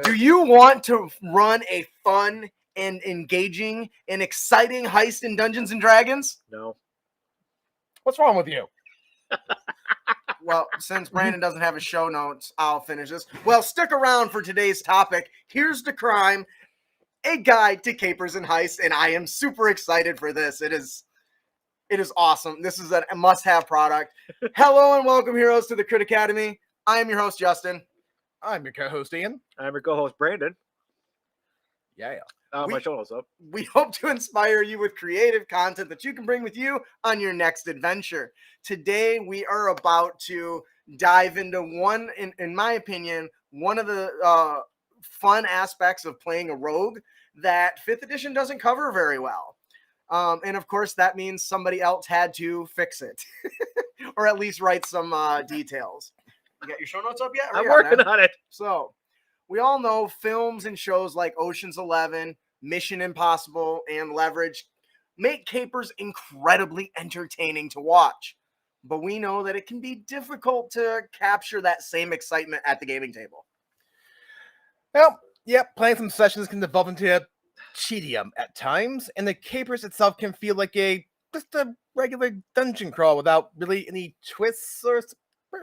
Do you want to run a fun and engaging and exciting heist in Dungeons and Dragons? No. What's wrong with you? Well, since Brandon doesn't have his show notes, I'll finish this. Well, stick around for today's topic. Here's the crime, a guide to capers and heists, and I am super excited for this. It is awesome. This is a must-have product. Hello and welcome, heroes, to the Crit Academy. I am your host, Justin. I'm your co-host, Ian. I'm your co-host, Brandon. Yeah. My show notes up. We hope to inspire you with creative content that you can bring with you on your next adventure. Today, we are about to dive into one, in my opinion, one of the fun aspects of playing a rogue that 5th edition doesn't cover very well. And of course, that means somebody else had to fix it or at least write some details. You got your show notes up yet? I'm working on it. So we all know films and shows like Ocean's 11, Mission Impossible, and Leverage make capers incredibly entertaining to watch. But we know that it can be difficult to capture that same excitement at the gaming table. Well, yep, playing some sessions can develop into tedium at times, and the capers itself can feel like just a regular dungeon crawl without really any twists or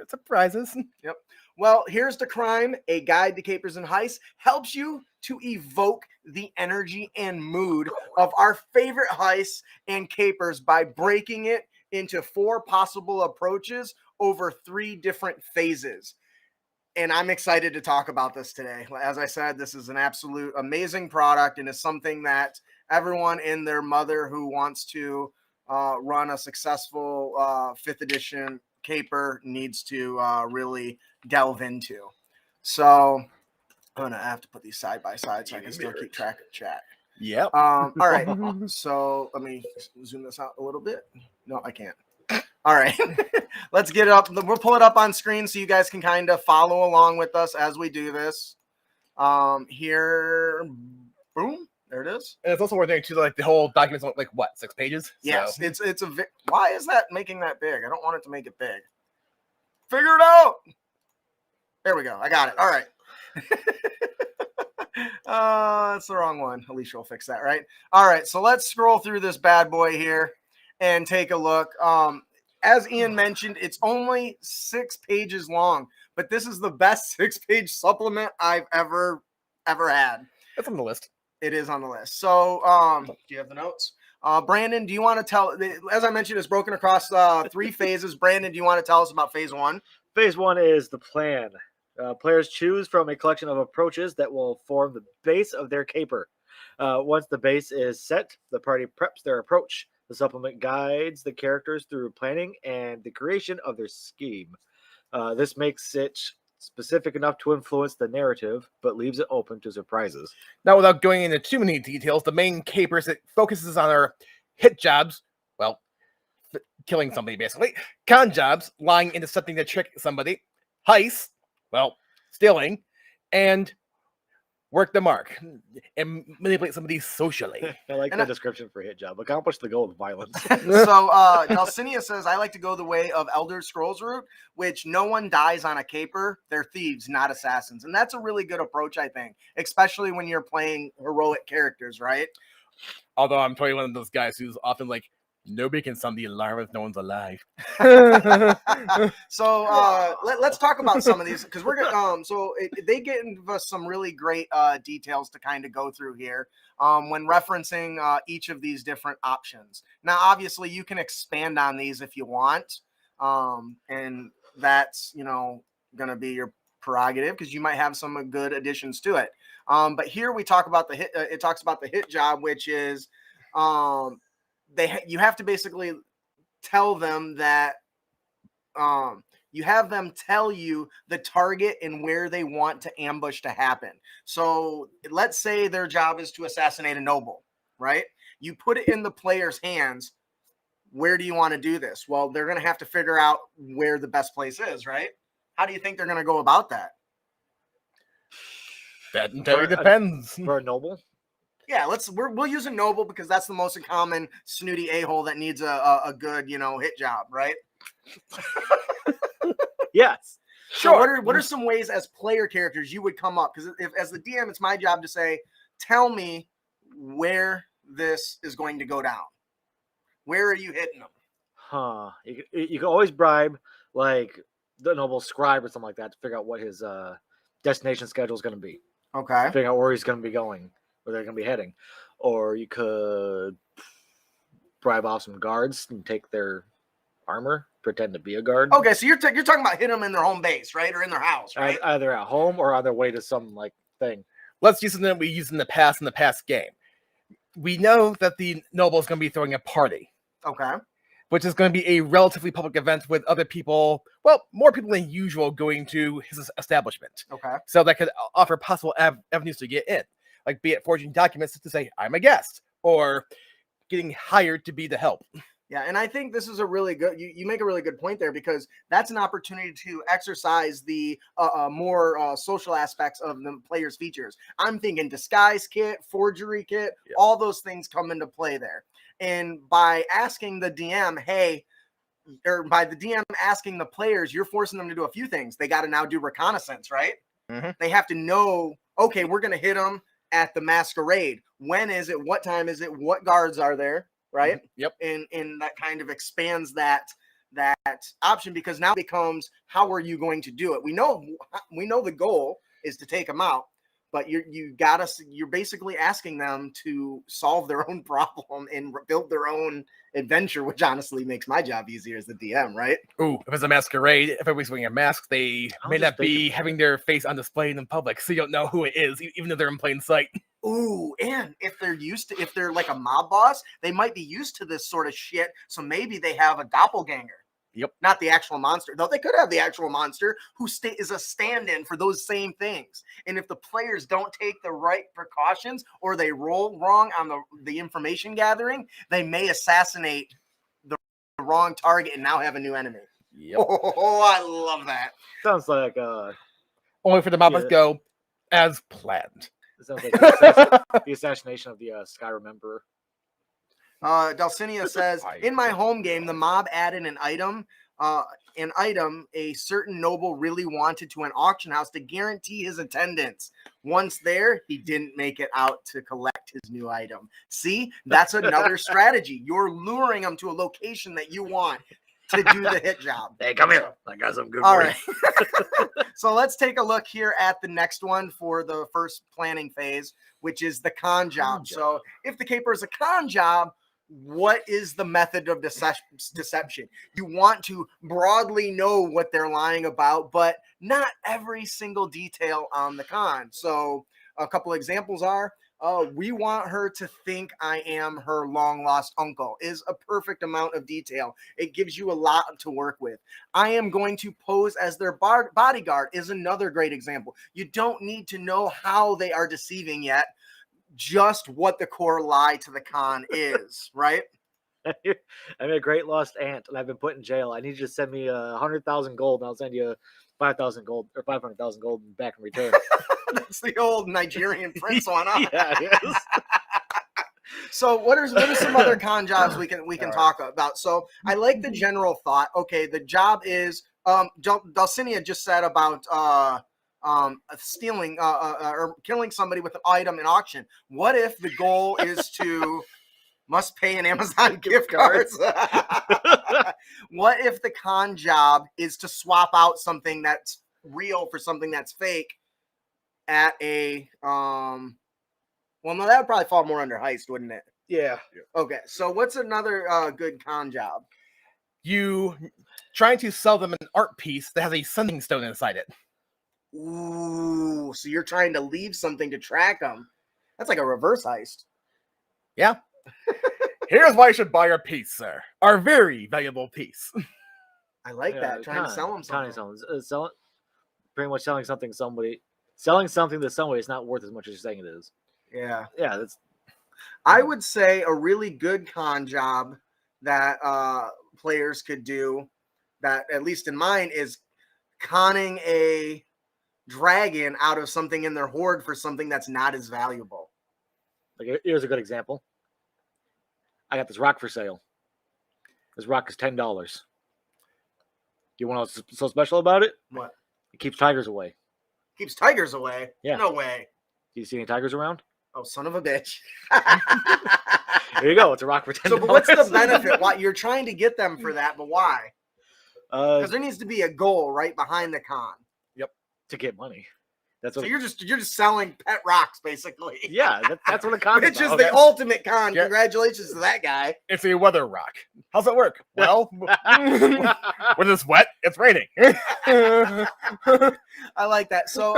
surprises. Yep. Well, here's the crime. A guide to capers and heists helps you to evoke the energy and mood of our favorite heists and capers by breaking it into 4 possible approaches over 3 different phases. And I'm excited to talk about this today. As I said, this is an absolute amazing product, and it's something that everyone and their mother who wants to run a successful 5th edition caper needs to really delve into. So I'm gonna have to put these side by side so I can still keep track of chat. Yep. All right. So let me zoom this out a little bit. No, I can't. All right. Let's get it up. We'll pull it up on screen so you guys can kind of follow along with us as we do this. Here, boom. There it is. And it's also worth noting too, like the whole document's like what, 6 pages? Yes, So. it's why is that making that big? I don't want it to make it big. Figure it out. There we go. I got it. All right. That's the wrong one. Alicia will fix that, right? All right. So let's scroll through this bad boy here and take a look. As Ian mentioned, it's only 6 pages long, but this is the best 6-page supplement I've ever had. It's on the list. It is on the list. So, do you have the notes? Brandon, do you want to tell, as I mentioned, it's broken across 3 phases. Brandon, do you want to tell us about phase 1? Phase 1 is the plan. Players choose from a collection of approaches that will form the base of their caper. Once the base is set, the party preps their approach. The supplement guides the characters through planning and the creation of their scheme. This makes it specific enough to influence the narrative, but leaves it open to surprises. Now, without going into too many details, the main capers, it focuses on our hit jobs, well, killing somebody basically, con jobs, lying into something to trick somebody, heists, well, stealing, and work the mark and manipulate somebody socially. I like the description for hit job. Accomplish the goal with violence. So Dulcinea says, I like to go the way of Elder Scrolls route, which no one dies on a caper. They're thieves, not assassins. And that's a really good approach, I think, especially when you're playing heroic characters, right? Although I'm totally one of those guys who's often like, nobody can sound the alarm if no one's alive. So let's talk about some of these, because we're gonna they give us some really great details to kind of go through here when referencing each of these different options. Now, obviously, you can expand on these if you want, and that's gonna be your prerogative because you might have some good additions to it. But here we talk about the hit. It talks about the hit job, which is you have to basically tell them that you have them tell you the target and where they want to ambush to happen. So let's say their job is to assassinate a noble, right? You put it in the player's hands. Where do you want to do this? Well, they're going to have to figure out where the best place is, right? How do you think they're going to go about that? That entirely depends. For a noble? Yeah, we'll use a noble because that's the most common snooty a-hole that needs a good, hit job, right? Yes. So what are some ways as player characters you would come up? Because if as the DM, it's my job to say, tell me where this is going to go down. Where are you hitting them? Huh. You can always bribe like the noble scribe or something like that to figure out what his destination schedule is going to be. Okay. Figure out where he's going to be going, where they're going to be heading. Or you could bribe off some guards and take their armor, pretend to be a guard. Okay, so you're talking about hitting them in their home base, right, or in their house, right? Either at home or on their way to some like thing. Let's use something that we used in the past game. We know that the noble is going to be throwing a party. Okay. Which is going to be a relatively public event with other people, well, more people than usual going to his establishment. Okay. So that could offer possible avenues to get in. Like, be it forging documents to say, I'm a guest, or getting hired to be the help. Yeah, and I think this is a really good, you make a really good point there, because that's an opportunity to exercise the more social aspects of the player's features. I'm thinking disguise kit, forgery kit, all those things come into play there. And by asking the DM, hey, or by the DM asking the players, you're forcing them to do a few things. They got to now do reconnaissance, right? Mm-hmm. They have to know, okay, we're going to hit them at the masquerade. When is it? What time is it? What guards are there? Right? Yep. And that kind of expands that option, because now it becomes, how are you going to do it? We know the goal is to take them out, but you're basically asking them to solve their own problem and build their own adventure, which honestly makes my job easier as the DM, right? Ooh, if it's a masquerade, if everybody's wearing a mask, they may not be having their face on display in public, so you don't know who it is, even if they're in plain sight. Ooh, and if they're like a mob boss, they might be used to this sort of shit, so maybe they have a doppelganger. Yep. Not the actual monster, though they could have the actual monster who is a stand-in for those same things. And if the players don't take the right precautions, or they roll wrong on the information gathering, they may assassinate the wrong target and now have a new enemy. Yep. Oh, I love that. Sounds like only for the mob to go as planned. It sounds like the assassination of the Skyrim Emperor. Dulcinea says, in my home game, the mob added an item a certain noble really wanted to an auction house to guarantee his attendance. Once there, he didn't make it out to collect his new item. See, that's another strategy. You're luring them to a location that you want to do the hit job. Hey, come here. I got some good All for right. So let's take a look here at the next one for the first planning phase, which is the con job. So if the caper is a con job, what is the method of deception? You want to broadly know what they're lying about, but not every single detail on the con. So a couple examples are, we want her to think I am her long lost uncle, is a perfect amount of detail. It gives you a lot to work with. I am going to pose as their bodyguard is another great example. You don't need to know how they are deceiving yet, just what the core lie to the con is, right? I'm a great lost aunt, and I've been put in jail. I need you to send me 100,000 gold, and I'll send you 5,000 gold or 500,000 gold back in return. That's the old Nigerian prince one, huh? Yeah, yes. So what are some other con jobs we can talk about? So I like the general thought. Okay, the job is Dulcinea just said about stealing or killing somebody with an item in auction. What if the goal is to must pay an Amazon gift cards? What if the con job is to swap out something that's real for something that's fake at a well, no, that would probably fall more under heist, wouldn't it? Yeah. Okay, so what's another good con job? You trying to sell them an art piece that has a sending stone inside it. Ooh, so you're trying to leave something to track them. That's like a reverse heist. Yeah. Here's why you should buy our piece, sir. Our very valuable piece. I like that. Trying to sell them something. Pretty much selling something to somebody is not worth as much as you're saying it is. Yeah. Yeah, that's. I would say a really good con job that players could do, that at least in mine, is conning a dragon out of something in their hoard for something that's not as valuable. Like, here's a good example. I got this rock for sale. This rock is $10. You want to know what's so special about it? What? It keeps tigers away. Keeps tigers away. Yeah. No way. Do you see any tigers around? Oh, son of a bitch. There you go. It's a rock for $10. So, but what's the benefit? Why you're trying to get them for that, but why? Because there needs to be a goal right behind the con. To get money. That's So what. you're just selling pet rocks, basically. Yeah, that's what a con is Which is about. the ultimate con. Yeah. Congratulations to that guy. It's a weather rock. How's that work? Well, when it's wet, it's raining. I like that. So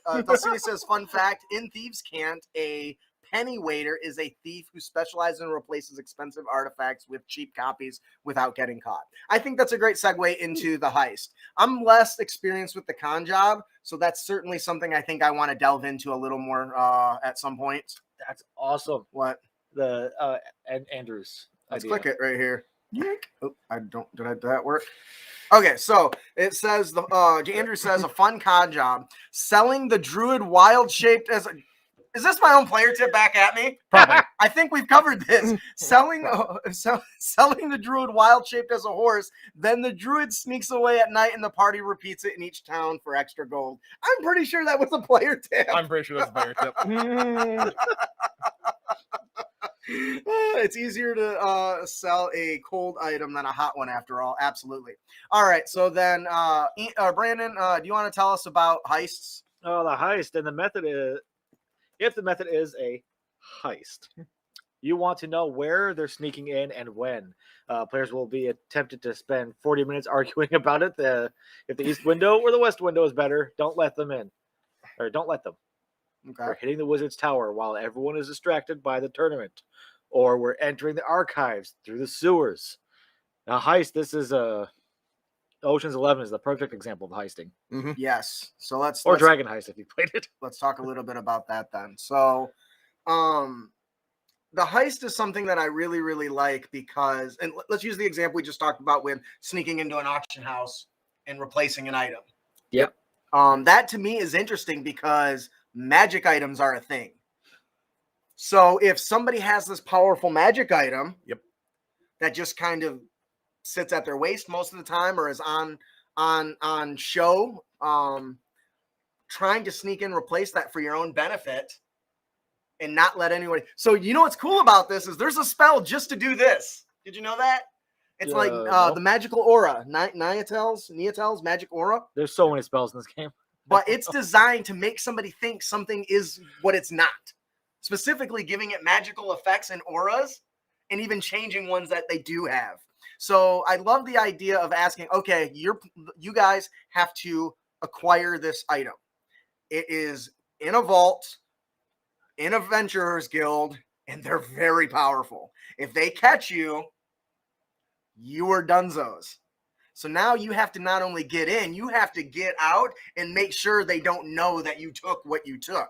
Dulcinea says, fun fact, in Thieves' Cant, a penny waiter is a thief who specializes and replaces expensive artifacts with cheap copies without getting caught. I think that's a great segue into the heist. I'm less experienced with the con job, so that's certainly something I think I want to delve into a little more at some point. That's awesome. What? The Andrews. Let's idea. click it right here. Oh, did that work? Okay, so it says Andrew says a fun con job selling the druid wild shaped as a. Is this my own player tip back at me? Probably. I think we've covered this. Selling the druid wild shaped as a horse, then the druid sneaks away at night and the party repeats it in each town for extra gold. I'm pretty sure that was a player tip. I'm pretty sure that's a player tip. It's easier to sell a cold item than a hot one after all. Absolutely. All right. So then, Brandon, do you want to tell us about heists? Oh, the heist. And the method is, if the method is a heist, you want to know where they're sneaking in and when. Players will be tempted to spend 40 minutes arguing about it. If the east window or the west window is better, don't let them in. Or don't let them. Okay. We're hitting the wizard's tower while everyone is distracted by the tournament. Or we're entering the archives through the sewers. Now, heist, this is Ocean's 11 is the perfect example of heisting. Mm-hmm. Yes. So let's Dragon Heist if you played it. Let's talk a little bit about that then. So, the heist is something that I really, really like because, and let's use the example we just talked about with sneaking into an auction house and replacing an item. Yep. That to me is interesting because magic items are a thing. So if somebody has this powerful magic item, that just kind of sits at their waist most of the time or is on show, trying to sneak in, replace that for your own benefit and not let anyone. So you know what's cool about this is there's a spell just to do this. Did you know that? It's like no. the magical aura, Niatel's magic aura. There's so many spells in this game. But it's designed to make somebody think something is what it's not. Specifically giving it magical effects and auras and even changing ones that they do have. So I love the idea of asking, okay, you guys have to acquire this item. It is in a vault, in a Adventurers Guild, and they're very powerful. If they catch you, you are dunzos. So now you have to not only get in, you have to get out and make sure they don't know that you took what you took.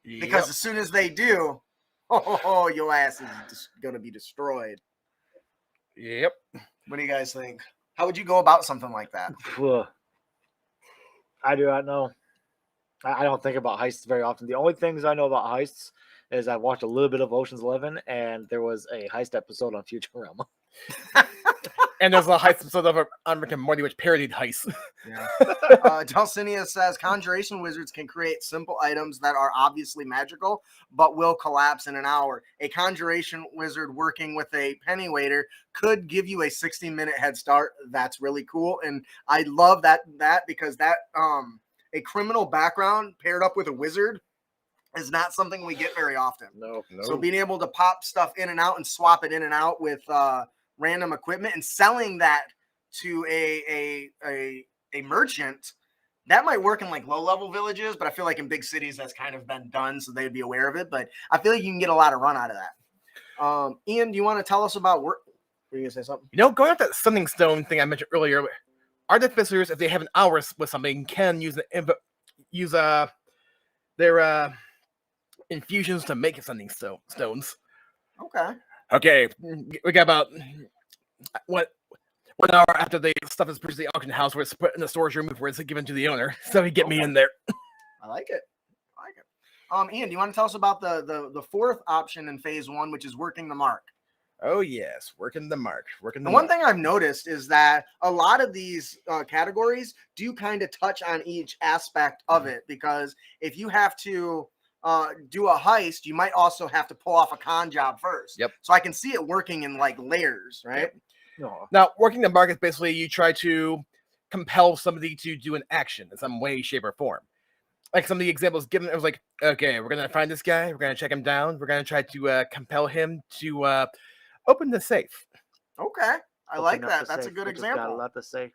Because as soon as they do, your ass is going to be destroyed. Yep. What do you guys think? How would you go about something like that? I do not know. I don't think about heists very often. The only things I know about heists is I watched a little bit of Ocean's 11, and there was a heist episode on Futurama. And there's a heist episode of on Rick and Morty which parodied heists. Yeah. Dulcinea says Conjuration Wizards can create simple items that are obviously magical, but will collapse in an hour. A Conjuration Wizard working with a penny waiter could give you a 60-minute head start. That's really cool, and I love that because that a criminal background paired up with a wizard is not something we get very often. No. So being able to pop stuff in and out and swap it in and out with random equipment and selling that to a merchant, that might work in like low-level villages, but I feel like in big cities that's kind of been done, so they'd be aware of it. But I feel like you can get a lot of run out of that. Ian, do you want to tell us about work? Were you gonna say something? You know, going off that stunning stone thing I mentioned earlier, artificers, if they have an hour with something, can use their infusions to make stunning stones. Okay, we got about 1 hour after the stuff is purchased at the auction house, where it's put in the storage room before it's given to the owner. So he get me in there. I like it. Ian, do you want to tell us about the fourth option in phase 1, which is working the mark? Oh yes, working the mark. The one thing I've noticed is that a lot of these categories do kind of touch on each aspect of it, because if you have to do a heist, you might also have to pull off a con job first. Yep. So I can see it working in like layers, right? Yep. No. Now, working the mark is basically you try to compel somebody to do an action in some way, shape, or form. Like some of the examples given, it was like, okay, we're gonna find this guy, we're gonna check him down, we're gonna try to compel him to open the safe. Okay, I like Open up that. the That's a safe. good We just got a example. lot to say.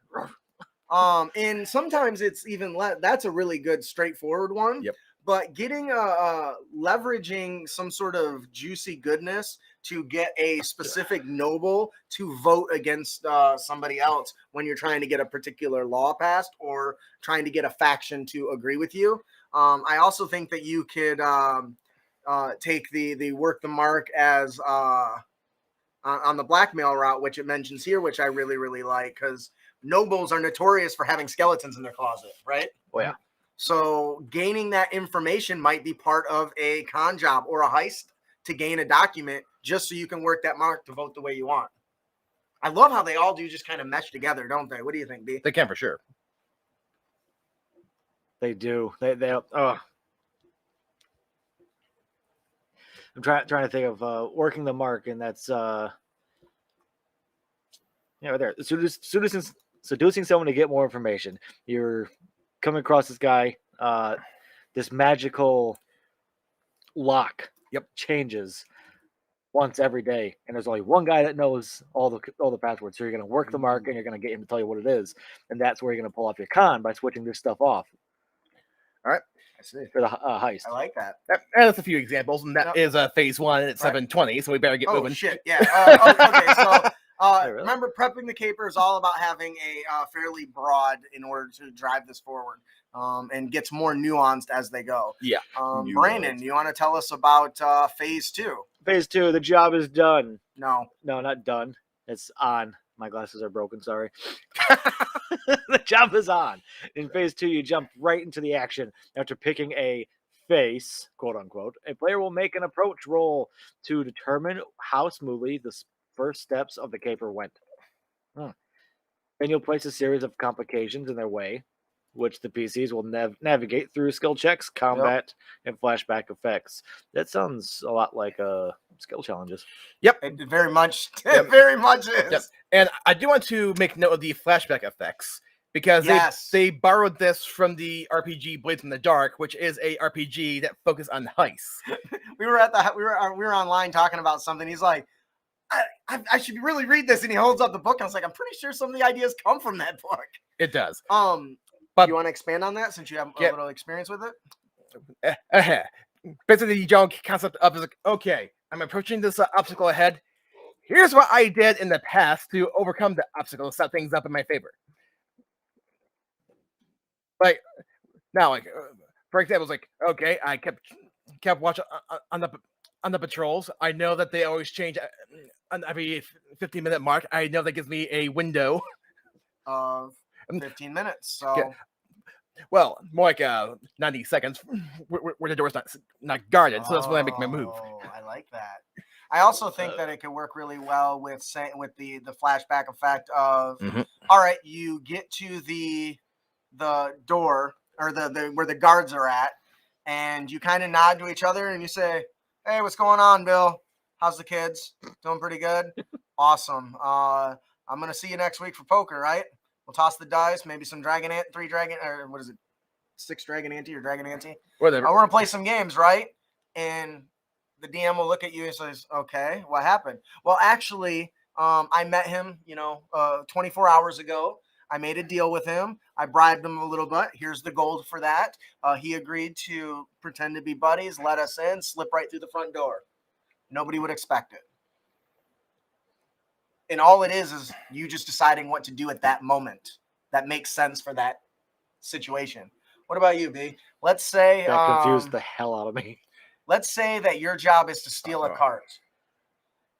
And sometimes it's even that's a really good straightforward one. Yep. But getting leveraging some sort of juicy goodness to get a specific noble to vote against somebody else when you're trying to get a particular law passed or trying to get a faction to agree with you. I also think that you could take the work the mark as on the blackmail route, which it mentions here, which I really, really like, because nobles are notorious for having skeletons in their closet, right? Oh, yeah. So gaining that information might be part of a con job or a heist to gain a document just so you can work that mark to vote the way you want. I love how they all do just kind of mesh together, don't they? What do you think, B? They can for sure. They do. They I'm trying to think of working the mark, and that's there. Seducing someone to get more information. You're coming across this guy, this magical lock. Yep. Changes once every day, and there's only one guy that knows all the passwords. So you're going to work the mark, and you're going to get him to tell you what it is, and that's where you're going to pull off your con by switching this stuff off. All right, I see. For the heist. I like that. And that's a few examples, and that is phase 1 at 7:20. So we better get moving. Oh shit! Yeah. Okay. So Really? remember, prepping the caper is all about having a fairly broad in order to drive this forward, and gets more nuanced as they go. Yeah. Brandon, you want to tell us about phase 2? Phase 2, the job is done. No, not done. It's on. My glasses are broken. Sorry. The job is on. In phase 2, you jump right into the action after picking a face, quote unquote. A player will make an approach roll to determine how smoothly the first steps of the caper went. Then you'll place a series of complications in their way, which the PCs will navigate through skill checks, combat, and flashback effects. That sounds a lot like skill challenges. Yep. it very much, it very much is. Yep. And I do want to make note of the flashback effects, because they borrowed this from the RPG Blades in the Dark, which is a RPG that focuses on heists. we were online talking about something. He's like, I should really read this, and he holds up the book. And I was like, I'm pretty sure some of the ideas come from that book. It does. But you want to expand on that since you have a little experience with it? Basically, the general concept of is like, okay, I'm approaching this obstacle ahead. Here's what I did in the past to overcome the obstacle, set things up in my favor. Like now, like for example, it's like, okay, I kept watching on the patrols. I know that they always change on every 15-minute mark. I know that gives me a window of 15 minutes. So, well, more like 90 seconds, where the door's not guarded. So that's when I make my move. Oh, I like that. I also think that it could work really well with the flashback effect of, all right, you get to the door or the where the guards are at, and you kind of nod to each other and you say, "Hey, what's going on, Bill? How's the kids? Doing pretty good? Awesome. I'm gonna see you next week for poker, right? We'll toss the dice, maybe some six dragon ante or dragon ante. Whatever. We're gonna play some games, right?" And the DM will look at you and says, "Okay, what happened?" Well, actually, I met him, 24 hours ago. I made a deal with him. I bribed him a little bit. Here's the gold for that. He agreed to pretend to be buddies, let us in, slip right through the front door. Nobody would expect it. And all it is you just deciding what to do at that moment that makes sense for that situation. What about you, B? Let's say that confused the hell out of me. Let's say that your job is to steal a cart.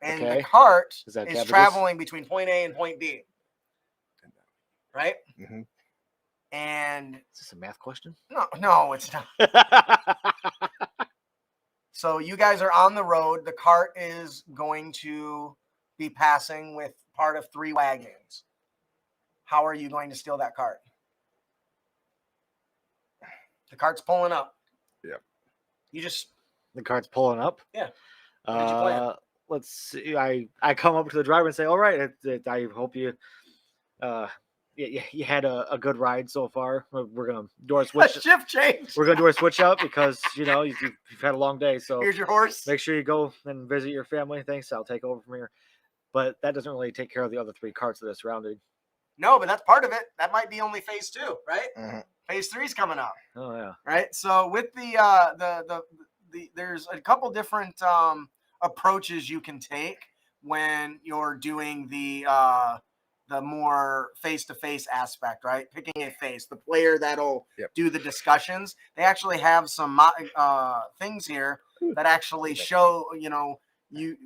And Okay. the cart Is is traveling between point A and point B. Right? Mm-hmm. And Is this a math question? No, it's not. So you guys are on the road. The cart is going to be passing with part of 3 wagons. How are you going to steal that cart? The cart's pulling up. Yep. You just The cart's pulling up. Yeah. What did you plan? Let's see. I come up to the driver and say, "All right, I hope you you had a good ride so far. We're gonna do our a switch. shift change. We're gonna do our switch up because you've had a long day. So Here's your horse. make sure you go and visit your family. Thanks. I'll take over from here." But that doesn't really take care of the other 3 carts that are surrounding. No, but that's part of it. That might be only phase 2, right? Mhm. Phase 3 is coming up. Oh yeah. Right. So with the there's a couple different approaches you can take when you're doing the more face-to-face aspect, right? Picking a face, the player that'll do the discussions. They actually have some things here that actually show, you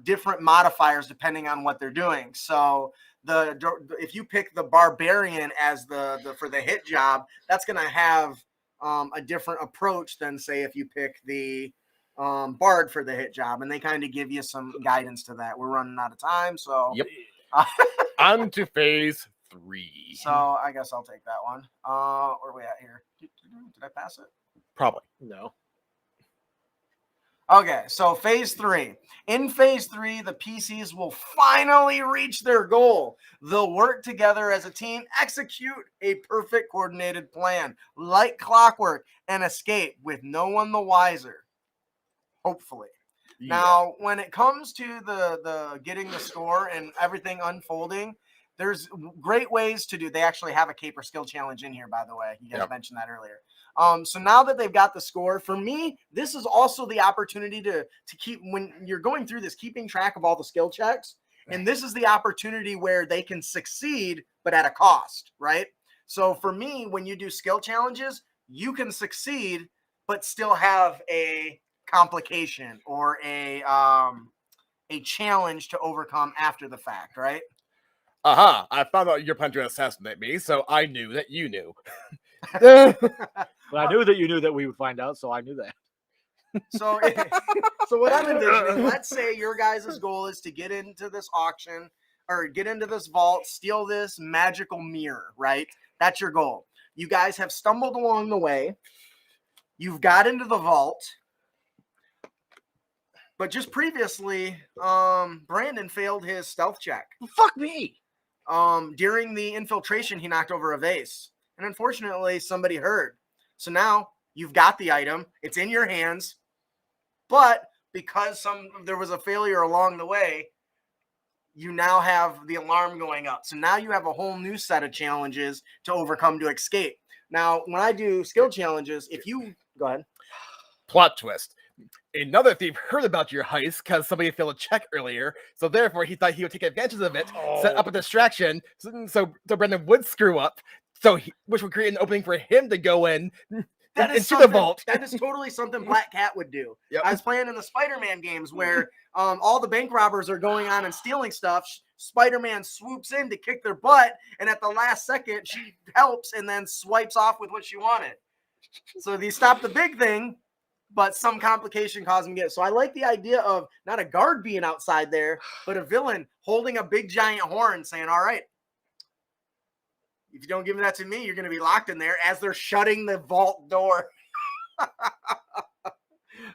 different modifiers depending on what they're doing. So if you pick the barbarian as the for the hit job, that's going to have a different approach than, say, if you pick the bard for the hit job, and they kind of give you some guidance to that. We're running out of time, so Yep. On to phase 3. So I guess I'll take that one. Where are we at here? Did I pass it? Probably. No. Okay, so phase 3. In phase 3, the PCs will finally reach their goal. They'll work together as a team, execute a perfect coordinated plan, like clockwork, and escape with no one the wiser. Hopefully. Yeah. Now, when it comes to the getting the score and everything unfolding, there's great ways to do. They actually have a caper skill challenge in here, by the way. You guys mentioned that earlier. So now that they've got the score, for me, this is also the opportunity to keep, when you're going through this, keeping track of all the skill checks. And this is the opportunity where they can succeed, but at a cost, right? So for me, when you do skill challenges, you can succeed, but still have a complication or a challenge to overcome after the fact, right? Aha, I found out you're planning to assassinate me, so I knew that you knew. But I knew that you knew that we would find out, so I knew that. So what I'm envisioning, let's say your guys' goal is to get into this auction or get into this vault, steal this magical mirror, right? That's your goal. You guys have stumbled along the way. You've got into the vault. But just previously, Brandon failed his stealth check. Fuck me. During the infiltration, he knocked over a vase. And unfortunately, somebody heard. So now you've got the item. It's in your hands. But because there was a failure along the way, you now have the alarm going up. So now you have a whole new set of challenges to overcome to escape. Now, when I do skill challenges, if you... Go ahead. Plot twist. Another thief heard about your heist because somebody failed a check earlier, so therefore he thought he would take advantage of it, set up a distraction, so Brendan would screw up, which would create an opening for him to go into the vault. That is totally something Black Cat would do. Yep. I was playing in the Spider-Man games where all the bank robbers are going on and stealing stuff. Spider-Man swoops in to kick their butt, and at the last second, she helps and then swipes off with what she wanted. So they stop the big thing, but some complication caused him to get it. So I like the idea of not a guard being outside there, but a villain holding a big giant horn saying, all right, if you don't give that to me, you're going to be locked in there as they're shutting the vault door.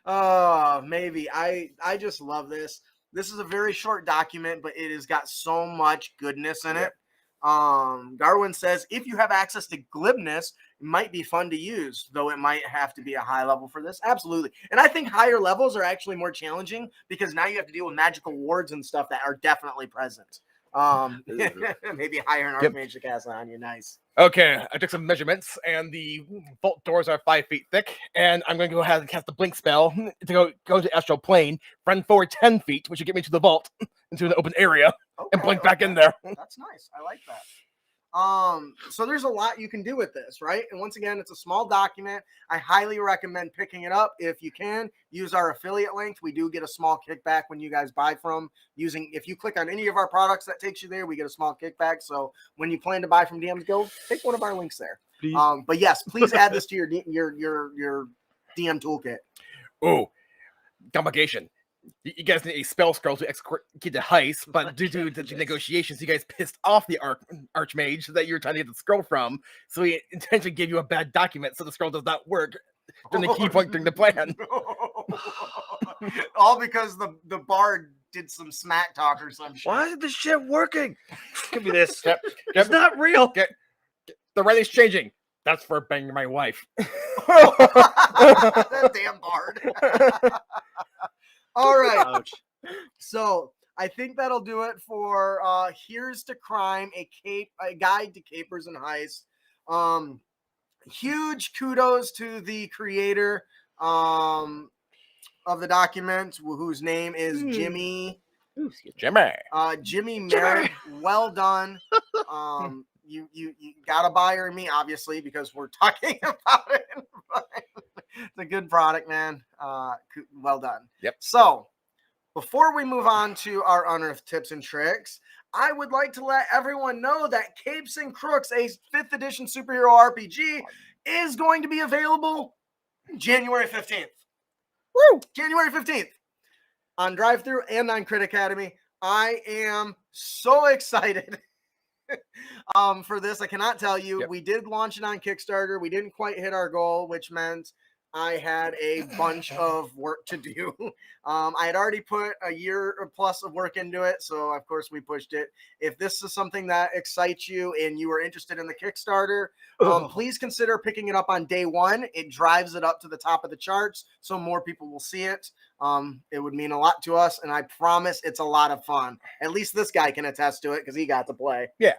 Oh, maybe. I just love this. This is a very short document, but it has got so much goodness in it. Garwin says, if you have access to glibness, it might be fun to use, though it might have to be a high level for this. Absolutely. And I think higher levels are actually more challenging because now you have to deal with magical wards and stuff that are definitely present. Maybe hire an archmage to cast on you. Nice. Okay, I took some measurements, and the vault doors are 5 feet thick, and I'm going to go ahead and cast the blink spell to go to astral plane, run forward 10 feet, which will get me to the vault, into an open area, and blink back in there. That's nice. I like that. So there's a lot you can do with this, right? And once again, it's a small document. I highly recommend picking it up if you can. Use our affiliate link. We do get a small kickback when you guys buy from using. If you click on any of our products, that takes you there. We get a small kickback. So when you plan to buy from DM's Guild, take one of our links there. Please. But yes, please add this to your DM toolkit. Oh, complication. You guys need a spell scroll to execute the heist, but due to the negotiations, you guys pissed off the archmage that you were trying to get the scroll from, so he intentionally gave you a bad document so the scroll does not work during the key point during the plan. All because the bard did some smack talk or some shit. Why isn't this shit working? Give me this. Yep. It's not real. The writing's changing. That's for banging my wife. That damn bard. All right. Ouch. So I think that'll do it for Here's to Crime, a guide to capers and heists. Huge kudos to the creator of the document, whose name is Jimmy. Jimmy. Jimmy Merritt. Well done. You got a buyer in me, obviously, because we're talking about it. It's a good product, man. Well done. Yep. So, before we move on to our Unearthed tips and tricks, I would like to let everyone know that Capes and Crooks, a 5th edition superhero RPG, is going to be available January 15th. Woo! January 15th on Drive-Thru and on Crit Academy. I am so excited for this. I cannot tell you. Yep. We did launch it on Kickstarter. We didn't quite hit our goal, which meant I had a bunch of work to do. I had already put a year or plus of work into it, so of course we pushed it. If this is something that excites you and you are interested in the Kickstarter, please consider picking it up on day one. It drives it up to the top of the charts, so more people will see it. It would mean a lot to us, and I promise it's a lot of fun. At least this guy can attest to it because he got to play. Yeah.